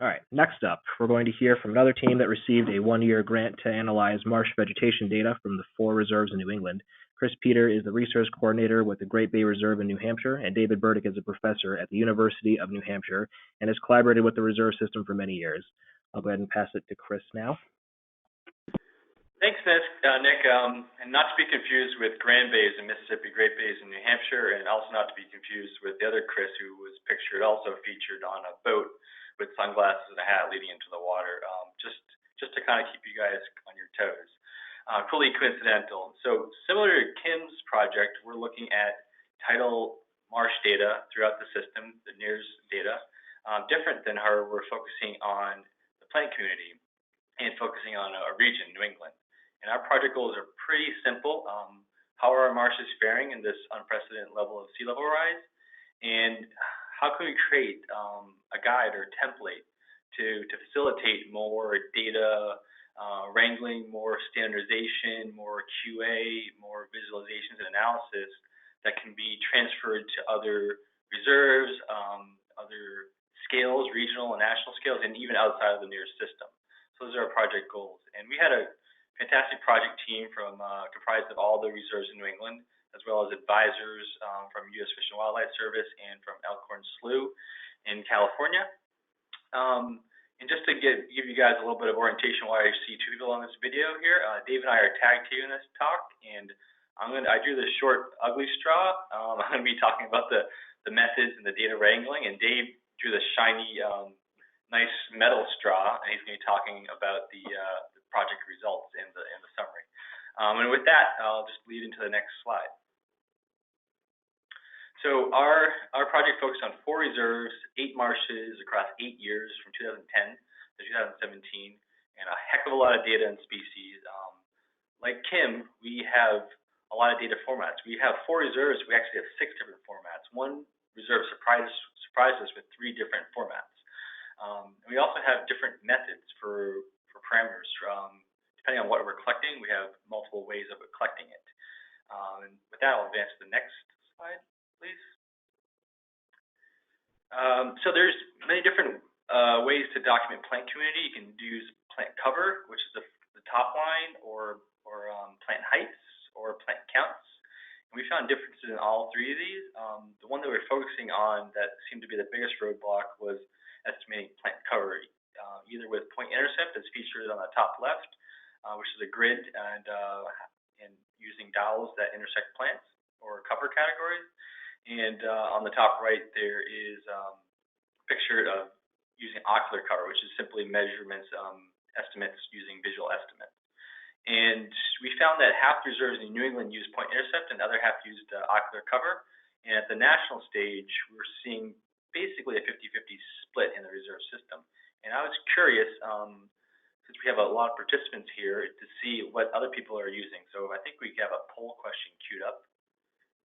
All right, next up, we're going to hear from another team that received a one-year grant to analyze marsh vegetation data from the 4 reserves in New England. Chris Peter is the research coordinator with the Great Bay Reserve in New Hampshire, and David Burdick is a professor at the University of New Hampshire and has collaborated with the reserve system for many years. I'll go ahead and pass it to Chris now. Thanks, Nick. And not to be confused with Grand Bays in Mississippi, Great Bays in New Hampshire, and also not to be confused with the other Chris who was also featured on a boat with sunglasses and a hat leading into the water, just to kind of keep you guys on your toes. Fully coincidental. So similar to Kim's project, we're looking at tidal marsh data throughout the system, the NEARS data. Different than her, we're focusing on the plant community and focusing on a region, New England. And our project goals are pretty simple. How are our marshes faring in this unprecedented level of sea level rise? And how can we create a guide or template to facilitate more data wrangling, more standardization, more QA, more visualizations and analysis that can be transferred to other reserves, other scales, regional and national scales, and even outside of the NEARS system. So those are our project goals. And we had a fantastic project team from comprised of all the reserves in New England, as well as advisors from U.S. Fish and Wildlife Service and from Elkhorn Slough in California. And just to give you guys a little bit of orientation why I see 2 people on this video here, Dave and I are tag teaming this talk, and I drew the short, ugly straw. I'm going to be talking about the methods and the data wrangling, and Dave drew the shiny, nice metal straw, and he's going to be talking about the project results in the summary. And with that, I'll just lead into the next slide. So our project focused on 4 reserves, 8 marshes across 8 years from 2010 to 2017, and a heck of a lot of data and species. Like Kim, we have a lot of data formats. We have 4 reserves. We actually have 6 different formats. One reserve surprised us with 3 different formats. We also have different methods for parameters. Depending on what we're collecting, we have multiple ways of collecting it. And with that, I'll advance to the next slide, please. So there's many different ways to document plant community. You can use plant cover, which is the top line, or plant heights, or plant counts. And we found differences in all 3 of these. The one that we're focusing on that seemed to be the biggest roadblock was estimating plant cover, either with point intercept as featured on the top left, which is a grid, and using dowels that intersect plants or cover categories. And on the top right, there is a picture of using ocular cover, which is simply measurements, estimates using visual estimates. And we found that half reserves in New England use point intercept and the other half used ocular cover. And at the national stage, we're seeing basically a 50-50 split in the reserve system. And I was curious, since we have a lot of participants here, to see what other people are using. So I think we have a poll question queued up.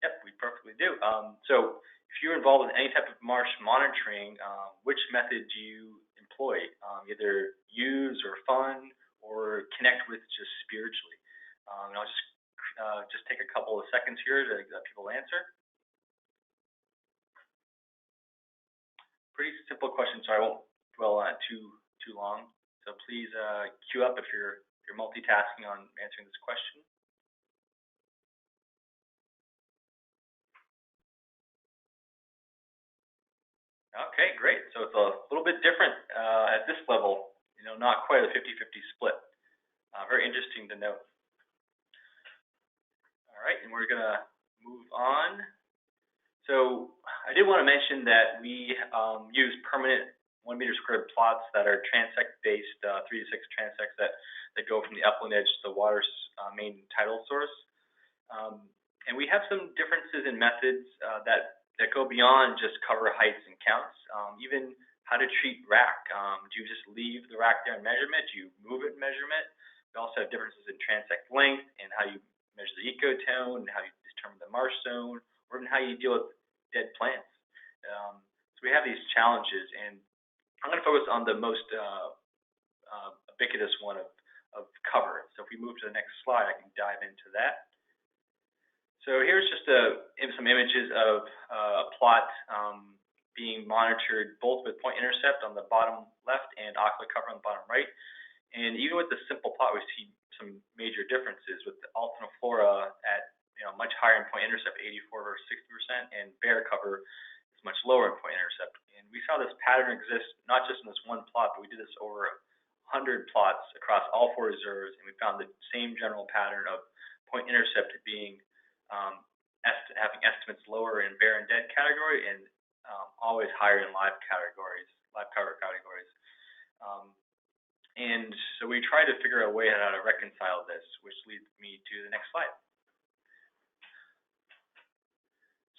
Yep, we perfectly do. So if you're involved in any type of marsh monitoring, which method do you employ? Either use or fund or connect with just spiritually? And I'll just take a couple of seconds here to let people answer. Pretty simple question, so I won't dwell on it too long. So please queue up if you're multitasking on answering this question. Okay, great. So it's a little bit different at this level, not quite a 50-50 split. Very interesting to note. All right, and we're gonna move on. So I did want to mention that we use permanent 1 meter squared plots that are transect based, 3 to 6 transects that go from the upland edge to the water's main tidal source. And we have some differences in methods that go beyond just cover heights and counts. Even how to treat rack. Do you just leave the rack there in measurement? Do you move it in measurement? We also have differences in transect length and how you measure the ecotone and how you determine the marsh zone, or even how you deal with dead plants. So we have these challenges, and I'm going to focus on the most ubiquitous one of cover. So if we move to the next slide, I can dive into that. So here's just some images of a plot being monitored both with point intercept on the bottom left and ocular cover on the bottom right. And even with the simple plot, we see some major differences with the alterniflora at much higher in point intercept, 84 versus 60%, and bare cover is much lower in point intercept. And we saw this pattern exist not just in this one plot, but we did this over 100 plots across all 4 reserves, and we found the same general pattern of point intercept being having estimates lower in bare and dead category, and always higher in live cover categories. And so we tried to figure out a way how to reconcile this, which leads me to the next slide.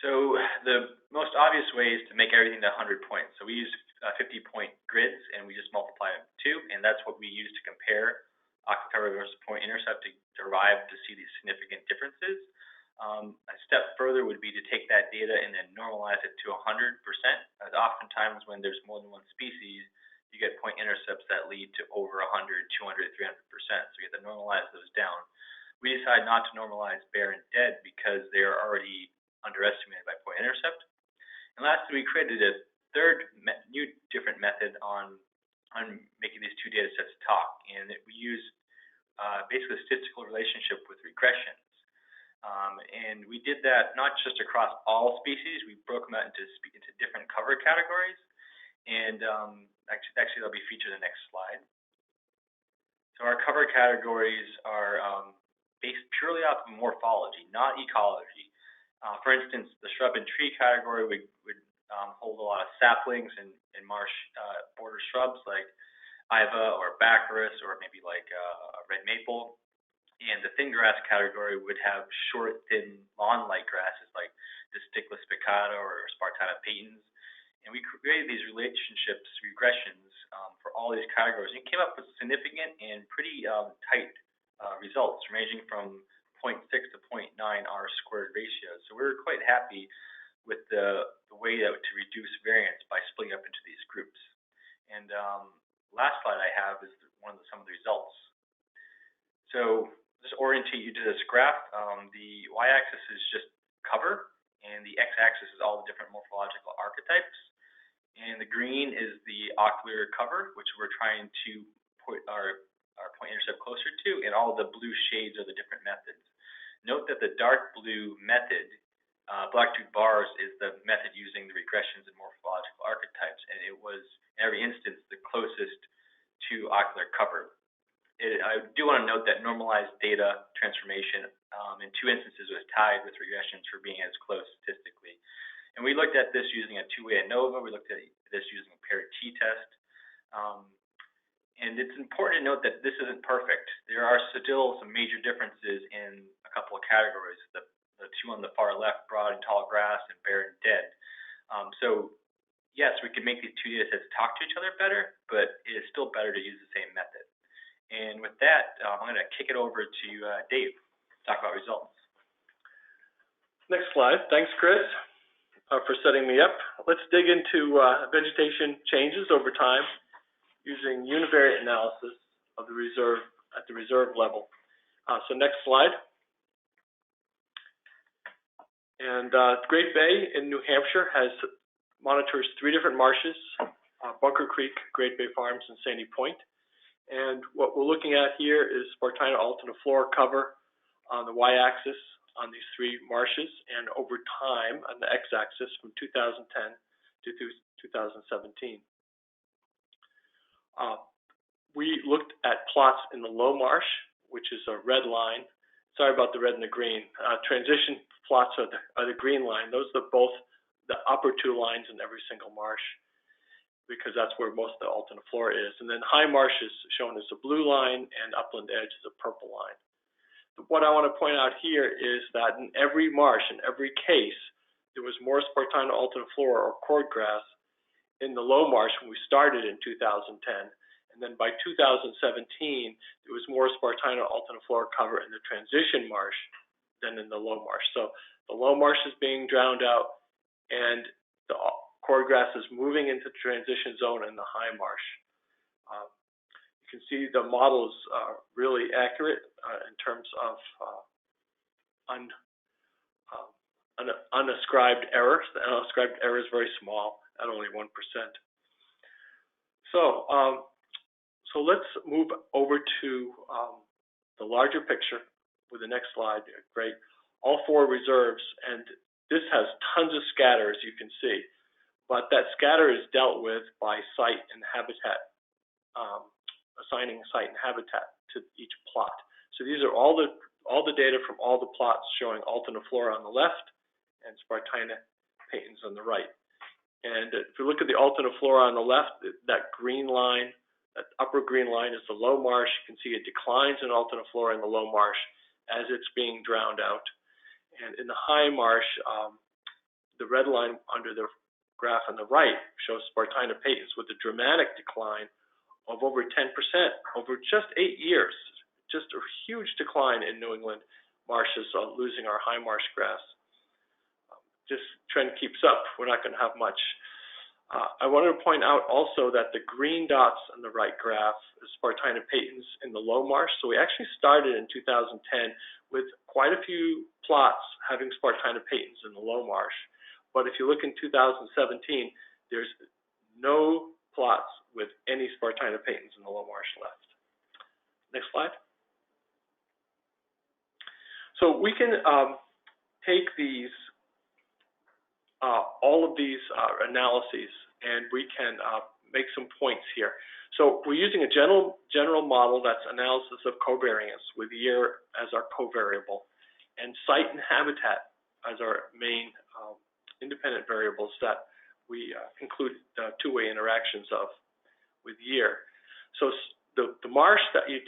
So the most obvious way is to make everything to 100 points. So we use 50-point grids, and we just multiply them 2, and that's what we use to compare ocular cover versus point intercept to derive to see these significant differences. A step further would be to take that data and then normalize it to 100%, as oftentimes when there's more than one species, you get point intercepts that lead to over 100, 200, 300%. So you have to normalize those down. We decided not to normalize bare and dead because they are already underestimated by point intercept. And lastly, we created a third new different method on making these 2 data sets talk, and we use basically a statistical relationship with regressions. And we did that not just across all species, we broke them out into different cover categories, and actually they'll be featured in the next slide. So our cover categories are based purely off of morphology, not ecology. For instance, the shrub and tree category would hold a lot of saplings and marsh border shrubs like Iva or Baccharis, or maybe like red maple. And the thin grass category would have short, thin, lawn-like grasses like Disticula spicata or Spartina patens. And we created these relationships, regressions, for all these categories, and came up with significant and pretty tight results, ranging from 0.6 to 0.9 R-squared ratios. So we were quite happy with the way to reduce variance by splitting up into these groups. And last slide I have is some of the results. So just orientate you to this graph. The y-axis is just cover, and the x-axis is all the different morphological archetypes. And the green is the ocular cover, which we're trying to put our point intercept closer to, and all the blue shades are the different methods. Note that the dark blue method, black-tooth bars, is the method using the regressions and morphological archetypes, and it was, in every instance, the closest to ocular cover. I do want to note that normalized data transformation in 2 instances was tied with regressions for being as close statistically. And we looked at this using a 2-way ANOVA. We looked at this using a paired t-test. And it's important to note that this isn't perfect. There are still some major differences in a couple of categories. The 2 on the far left, broad and tall grass, and bare and dead. So yes, we can make these 2 data sets talk to each other better, but it is still better to use the same method. And with that, I'm going to kick it over to Dave to talk about results. Next slide. Thanks, Chris, for setting me up. Let's dig into vegetation changes over time using univariate analysis of the reserve at the reserve level. So next slide. And Great Bay in New Hampshire monitors 3 different marshes, Bunker Creek, Great Bay Farms, and Sandy Point. And what we're looking at here is Spartina alterniflora cover on the y-axis on these 3 marshes, and over time on the x-axis from 2010 to 2017. We looked at plots in the low marsh, which is a red line. Sorry about the red and the green. Transition plots are the green line. Those are both the upper 2 lines in every single marsh, because that's where most of the alterniflora is. And then high marsh is shown as a blue line, and upland edge is a purple line. But what I want to point out here is that in every marsh, in every case, there was more Spartina alterniflora or cordgrass in the low marsh when we started in 2010. And then by 2017, there was more Spartina alterniflora cover in the transition marsh than in the low marsh. So the low marsh is being drowned out, and the cordgrass is moving into the transition zone in the high marsh. You can see the model is really accurate in terms of unascribed errors. The unascribed error is very small, at only 1%. So, so let's move over to the larger picture with the next slide. Great. All 4 reserves, and this has tons of scatter, as you can see, but that scatter is dealt with by site and habitat, assigning site and habitat to each plot. So these are all the data from all the plots showing alterniflora on the left and Spartina patens on the right. And if you look at the alterniflora on the left, that green line, that upper green line is the low marsh. You can see it declines in alterniflora in the low marsh as it's being drowned out. And in the high marsh, the red line under the graph on the right shows Spartina patens with a dramatic decline of over 10% over just 8 years. Just a huge decline in New England marshes, losing our high marsh grass. This trend keeps up, we're not going to have much. I wanted to point out also that the green dots on the right graph is Spartina patens in the low marsh. So we actually started in 2010 with quite a few plots having Spartina patens in the low marsh. But if you look in 2017, there's no plots with any Spartina patens in the low marsh left. Next slide. So we can take these all of these analyses, and we can make some points here. So we're using a general model that's analysis of covariance with year as our covariable, and site and habitat as our main independent variables that we include two-way interactions of with year. So the marsh that you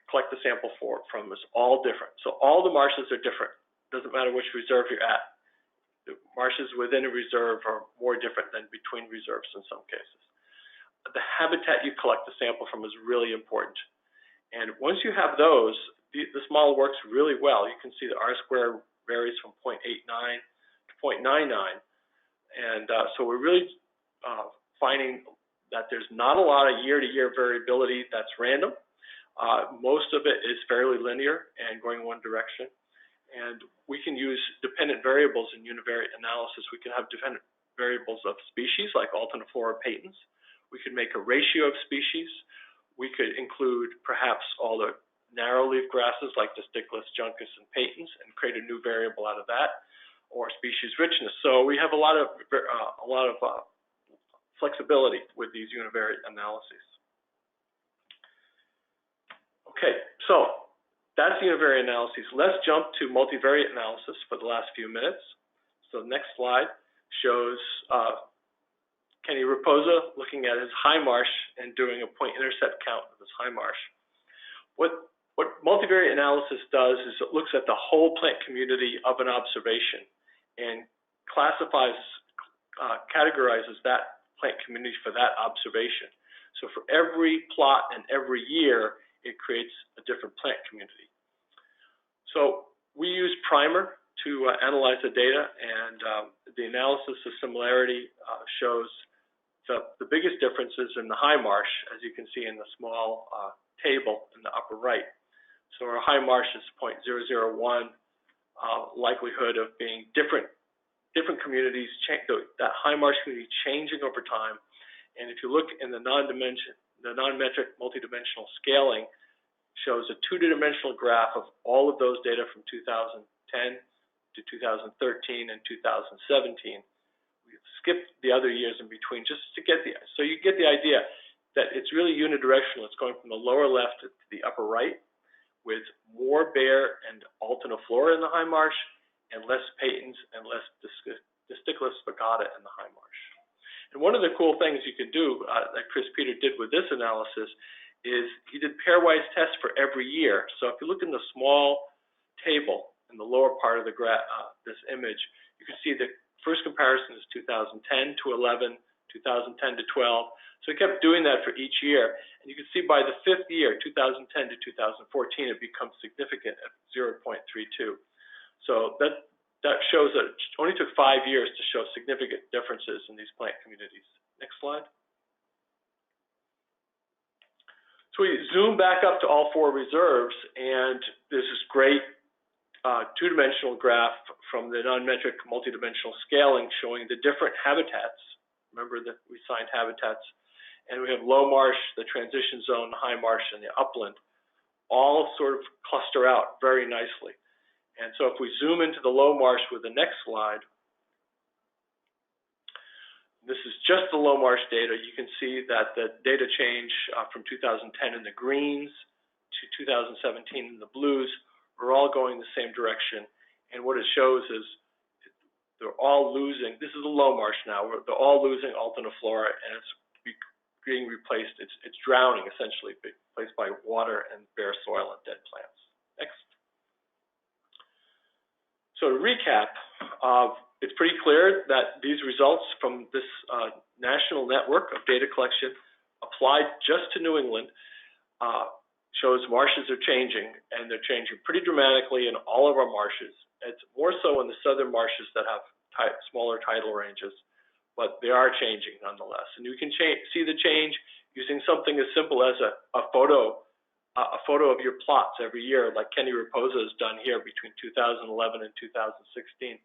collect the sample from is all different. So all the marshes are different. Doesn't matter which reserve you're at. The marshes within a reserve are more different than between reserves in some cases. The habitat you collect the sample from is really important. And once you have those, this model works really well. You can see the R-square varies from 0.89 to 0.99. And so we're really finding that there's not a lot of year-to-year variability that's random. Most of it is fairly linear and going one direction. And we can use dependent variables in univariate analysis. We can have dependent variables of species like alterniflora patens. We could make a ratio of species. We could include perhaps all the narrow-leaf grasses like Distichus, Juncus, and patens and create a new variable out of that, or species richness. So we have a lot of flexibility with these univariate analyses. Okay, so that's the univariate analyses. Let's jump to multivariate analysis for the last few minutes. So the next slide shows Kenny Raposa looking at his high marsh and doing a point intercept count of his high marsh. What multivariate analysis does is it looks at the whole plant community of an observation and categorizes that plant community for that observation. So for every plot and every year, it creates a different plant community. So we use primer to analyze the data, and the analysis of similarity shows the biggest differences in the high marsh, as you can see in the small table in the upper right. So our high marsh is 0.001 likelihood of being different communities, that high marsh community changing over time. And if you look in the non-metric multidimensional scaling, shows a two-dimensional graph of all of those data from 2010 to 2013 and 2017. We skipped the other years in between just to get so you get the idea that it's really unidirectional. It's going from the lower left to the upper right, with more bare and alterniflora in the high marsh and less patens and less Distichus spicata in the high marsh. And one of the cool things you can do that Chris Peter did with this analysis is he did pairwise tests for every year. So if you look in the small table in the lower part of the this image, you can see the first comparison is 2010 to 11, 2010 to 12. So he kept doing that for each year. And you can see by the 5th year, 2010 to 2014, it becomes significant at 0.32. So that shows that it only took 5 years to show significant differences in these plant communities. Next slide. So we zoom back up to all 4 reserves, and there's this great two-dimensional graph from the non-metric multidimensional scaling showing the different habitats Remember that we signed habitats. And we have low marsh, the transition zone, high marsh, and the upland, all sort of cluster out very nicely. And so if we zoom into the low marsh with the next slide, this is just the low marsh data. You can see that the data change from 2010 in the greens to 2017 in the blues are all going the same direction. And what it shows is they're all losing. This is a low marsh now. They're all losing alterniflora, and it's being replaced. It's drowning, essentially, replaced by water and bare soil and dead plants. Next. So to recap, it's pretty clear that these results from this national network of data collection applied just to New England shows marshes are changing, and they're changing pretty dramatically in all of our marshes. It's more so in the southern marshes that have smaller tidal ranges, but they are changing nonetheless. And you can see the change using something as simple as a photo of your plots every year, like Kenny Raposa has done here between 2011 and 2016,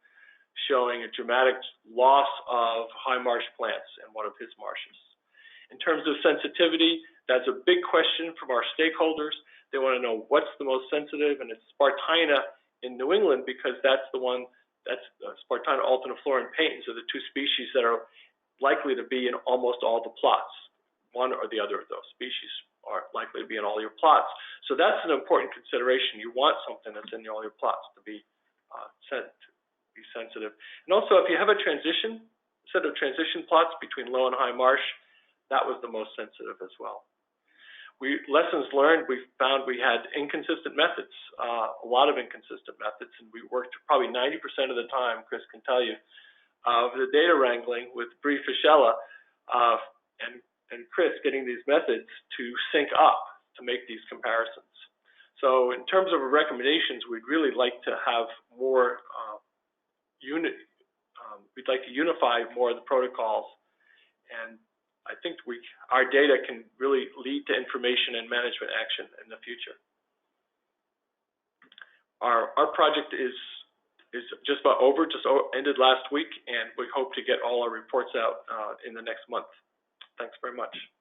showing a dramatic loss of high marsh plants in one of his marshes. In terms of sensitivity, that's a big question from our stakeholders. They want to know what's the most sensitive, and it's Spartina in New England, because that's the one, that's Spartina alterniflora and patens are the two species that are likely to be in almost all the plots. One or the other of those species are likely to be in all your plots. So that's an important consideration. You want something that's in all your plots to be sensitive. And also, if you have a set of transition plots between low and high marsh, that was the most sensitive as well. Lessons learned, we found we had inconsistent methods, a lot of inconsistent methods, and we worked probably 90% of the time, Chris can tell you, of the data wrangling with Bree Fischella and Chris getting these methods to sync up to make these comparisons. So in terms of recommendations, we'd really like to have more we'd like to unify more of the protocols, and I think our data can really lead to information and management action in the future. Our project is just about over, ended last week, and we hope to get all our reports out in the next month. Thanks very much.